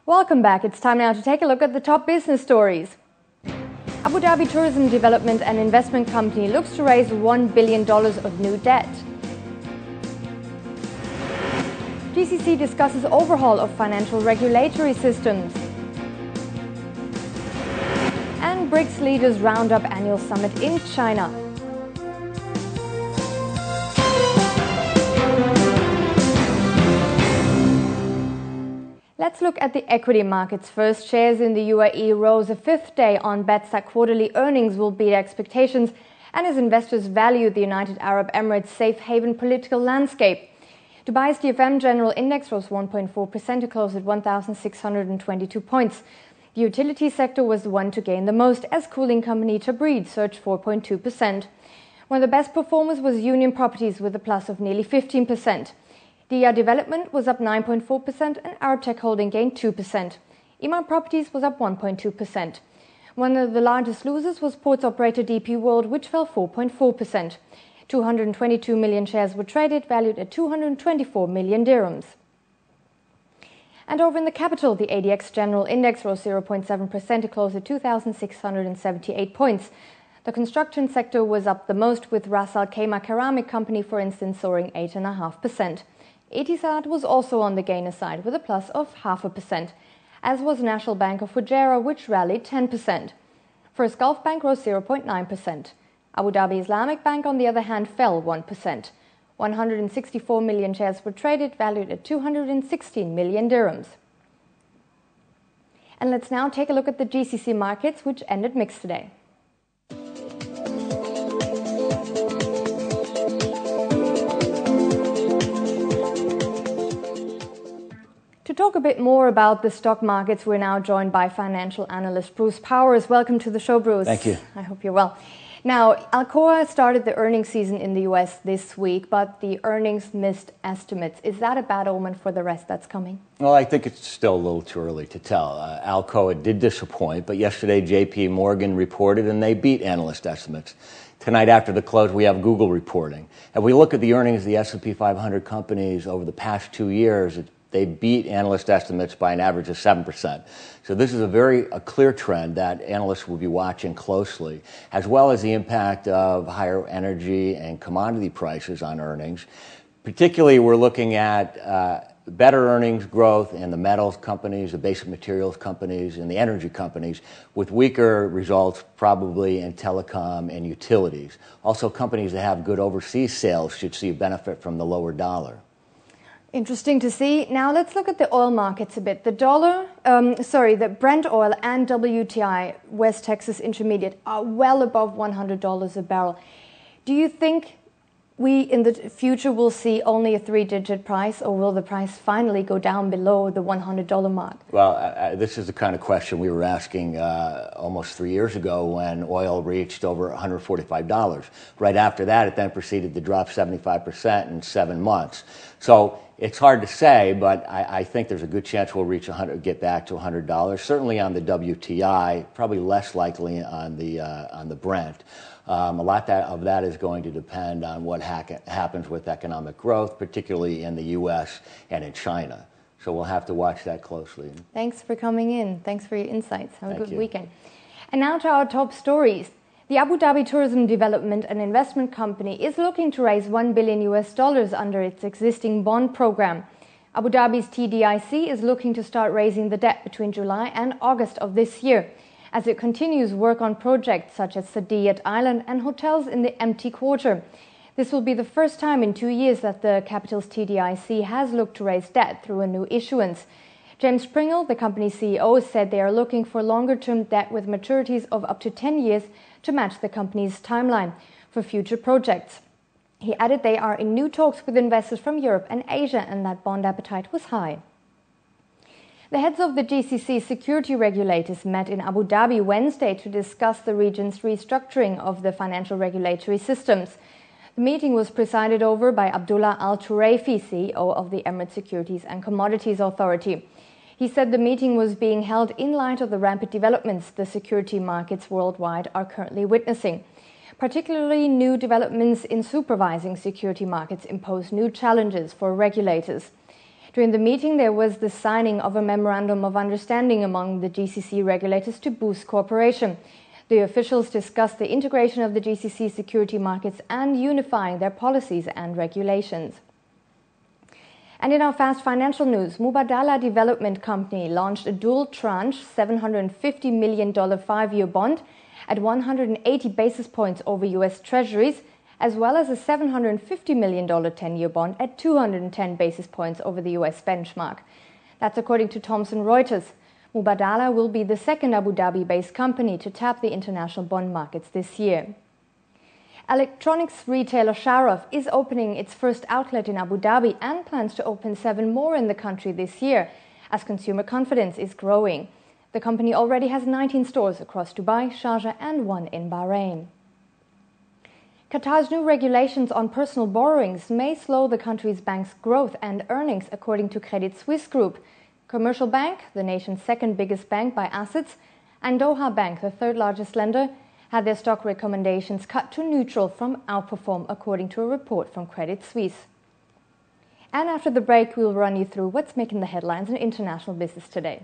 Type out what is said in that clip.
Welcome back. It's time now to take a look at the top business stories. Abu Dhabi Tourism Development and Investment Company looks to raise $1 billion of new debt. GCC discusses overhaul of financial regulatory systems. And BRICS leaders round up annual summit in China. Let's look at the equity markets first. Shares in the UAE rose a fifth day on bets that quarterly earnings will beat expectations and as investors value the United Arab Emirates' safe haven political landscape. Dubai's DFM General Index rose 1.4% to close at 1,622 points. The utility sector was the one to gain the most as cooling company Tabreed surged 4.2%. One of the best performers was Union Properties with a plus of nearly 15%. Dia Development was up 9.4% and Arab Tech Holding gained 2%. Iman Properties was up 1.2%. One of the largest losers was ports operator DP World, which fell 4.4%. 222 million shares were traded, valued at 224 million dirhams. And over in the capital, the ADX General Index rose 0.7% to close at 2,678 points. The construction sector was up the most, with Ras Al Khaimah Ceramic Company, for instance, soaring 8.5%. Etihad was also on the gainer side with a plus of 0.5%, as was National Bank of Fujairah, which rallied 10%. First Gulf Bank rose 0.9%. Abu Dhabi Islamic Bank, on the other hand, fell 1%. 164 million shares were traded, valued at 216 million dirhams. And let's now take a look at the GCC markets, which ended mixed today. To talk a bit more about the stock markets, we're now joined by financial analyst Bruce Powers. Welcome to the show, Bruce. Thank you. I hope you're well. Now, Alcoa started the earnings season in the US this week, but the earnings missed estimates. Is that a bad omen for the rest that's coming? Well, I think it's still a little too early to tell. Alcoa did disappoint, but yesterday JP Morgan reported and they beat analyst estimates. Tonight after the close, we have Google reporting. If we look at the earnings of the S&P 500 companies over the past 2 years, they beat analyst estimates by an average of 7%. So this is a clear trend that analysts will be watching closely, as well as the impact of higher energy and commodity prices on earnings. Particularly, we're looking at better earnings growth in the metals companies, the basic materials companies, and the energy companies, with weaker results probably in telecom and utilities. Also, companies that have good overseas sales should see a benefit from the lower dollar. Interesting to see. Now let's look at the oil markets a bit. The Brent oil and WTI, West Texas Intermediate, are well above $100 a barrel. Do you think we in the future will see only a three-digit price, or will the price finally go down below the $100 mark? Well, this is the kind of question we were asking almost 3 years ago when oil reached over $145. Right after that, it then proceeded to drop 75% in 7 months. So it's hard to say, but I think there's a good chance we'll get back to $100. Certainly on the WTI, probably less likely on the Brent. A lot of that is going to depend on what happens with economic growth, particularly in the U.S. and in China. So we'll have to watch that closely. Thanks for coming in. Thanks for your insights. Have a good weekend. And now to our top stories. The Abu Dhabi Tourism Development and Investment Company is looking to raise $1 billion under its existing bond program. Abu Dhabi's TDIC is looking to start raising the debt between July and August of this year, as it continues work on projects such as Saadiyat Island and hotels in the empty quarter. This will be the first time in 2 years that the capital's TDIC has looked to raise debt through a new issuance. James Pringle, the company's CEO, said they are looking for longer-term debt with maturities of up to 10 years to match the company's timeline for future projects. He added they are in new talks with investors from Europe and Asia and that bond appetite was high. The heads of the GCC security regulators met in Abu Dhabi Wednesday to discuss the region's restructuring of the financial regulatory systems. The meeting was presided over by Abdullah Al Turaifi, CEO of the Emirates Securities and Commodities Authority. He said the meeting was being held in light of the rapid developments the security markets worldwide are currently witnessing. Particularly, new developments in supervising security markets impose new challenges for regulators. During the meeting, there was the signing of a memorandum of understanding among the GCC regulators to boost cooperation. The officials discussed the integration of the GCC security markets and unifying their policies and regulations. And in our fast financial news, Mubadala Development Company launched a dual tranche $750 million 5-year bond at 180 basis points over US Treasuries, as well as a $750 million 10-year bond at 210 basis points over the US benchmark. That's according to Thomson Reuters. Mubadala will be the second Abu Dhabi-based company to tap the international bond markets this year. Electronics retailer Sharof is opening its first outlet in Abu Dhabi and plans to open 7 more in the country this year, as consumer confidence is growing. The company already has 19 stores across Dubai, Sharjah and 1 in Bahrain. Qatar's new regulations on personal borrowings may slow the country's bank's growth and earnings, according to Credit Suisse Group. Commercial Bank, the nation's second biggest bank by assets, and Doha Bank, the third largest lender, had their stock recommendations cut to neutral from outperform, according to a report from Credit Suisse. And after the break, we'll run you through what's making the headlines in international business today.